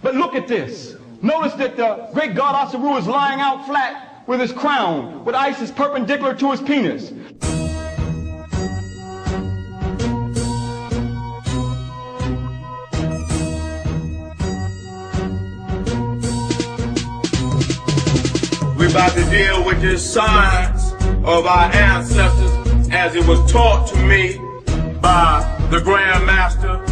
But look at this. Notice that the great god Asaru is lying out flat with his crown, with Isis perpendicular to his penis. We're about to deal with this science of our ancestors as it was taught to me by the Grand Master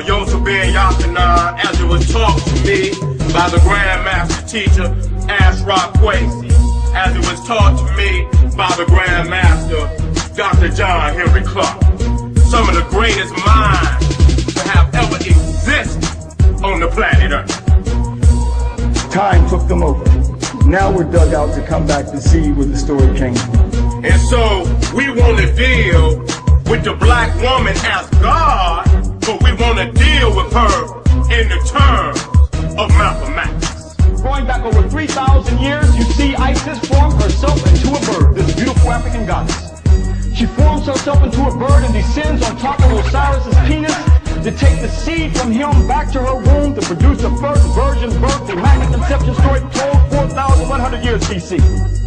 Yosef Ben Yochanan, as it was taught to me by the Grand Master teacher Ashraf Kwesi, as it was taught to me by the Grand Master Dr. John Henry Clark. Some of the greatest minds that have ever existed on the planet Earth. Time took them over. Now we're dug out to come back to see where the story came from. And so we want to deal with the black woman as God, but we want to deal with her in the terms of mathematics. Going back over 3,000 years, you see Isis form herself into a bird, this beautiful African goddess. She forms herself into a bird and descends on top of Osiris's penis to take the seed from him back to her womb to produce the first virgin birth, the Immaculate Conception story told 4,100 years BC.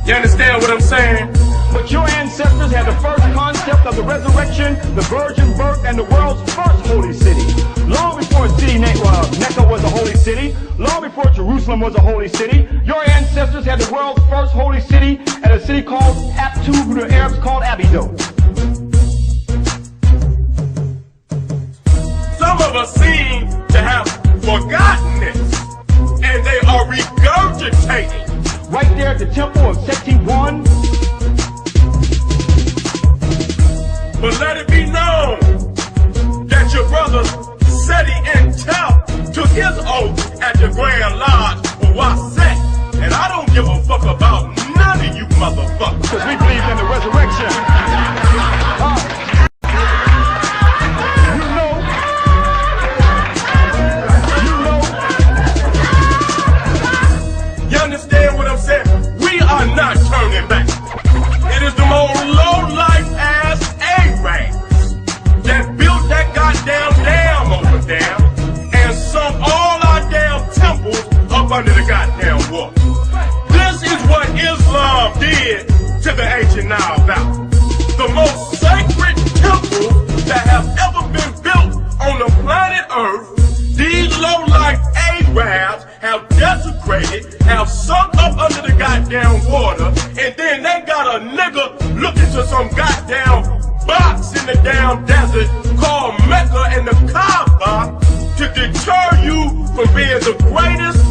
You understand what I'm saying? But your ancestors had the first concept of the resurrection, the virgin birth, and the world's first holy city. Long before Mecca was a holy city, long before Jerusalem was a holy city, your ancestors had the world's first holy city at a city called Aptu, who the Arabs called Abydos. Some of us seem to have forgotten this, and they are regurgitating. Right there at the temple of Seti I. But let it be known that your brother Seti and took his oath at the Grand Lodge for Waset, and I don't give a fuck about none of you motherfuckers. Because we believe in the resurrection. You understand what I'm saying? We are not turning back. It is the most low-life ass Arabs that built that goddamn dam over there and sunk all our damn temples up under the goddamn water. This is what Islam did to the ancient Nile Valley. The most sacred temples that have ever been built on the planet Earth, these low-life Arabs have desecrated, have sunk up under the goddamn water, and then they got a nigga looking to some goddamn box in the damn desert called Mecca and the Kaaba to deter you from being the greatest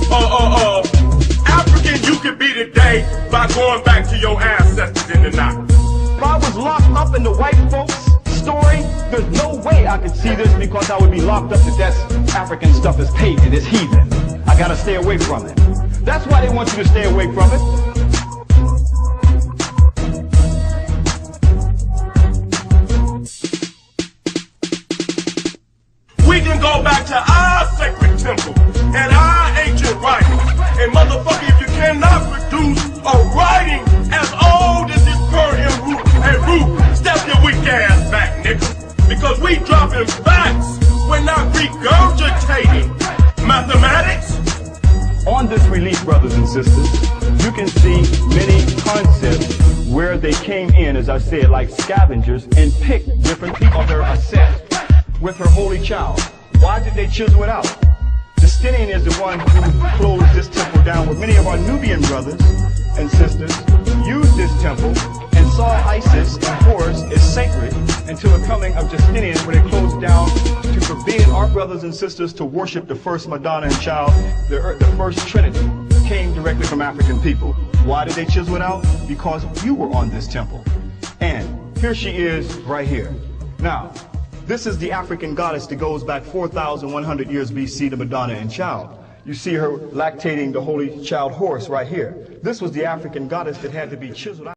African you could be today by going back to your ancestors in the night. If I was locked up in the white folks' story, there's no way I could see this because I would be locked up to that's African stuff is pagan, it's heathen. I gotta stay away from it. That's why they want you to stay away from it. We can go back to our sacred temple and our ancient writings. And motherfucker, if you cannot produce a writing as old as this Persian root, step your weak ass back, nigga. Because we dropping facts, we're not regurgitating mathematics. On this relief, brothers and sisters, you can see many concepts where they came in, as I said, like scavengers and picked different people. They're assessed with her holy child. Why did they chisel it out? Justinian is the one who closed this temple down, where many of our Nubian brothers and sisters used this temple and saw Isis and Horus as sacred until the coming of Justinian, where they closed down to forbid our brothers and sisters to worship the first Madonna and child. The first Trinity came directly from African people. Why did they chisel it out? Because you were on this temple. And here she is right here. Now, this is the African goddess that goes back 4,100 years BC to Madonna and child. You see her lactating the holy child Horus right here. This was the African goddess that had to be chiseled out.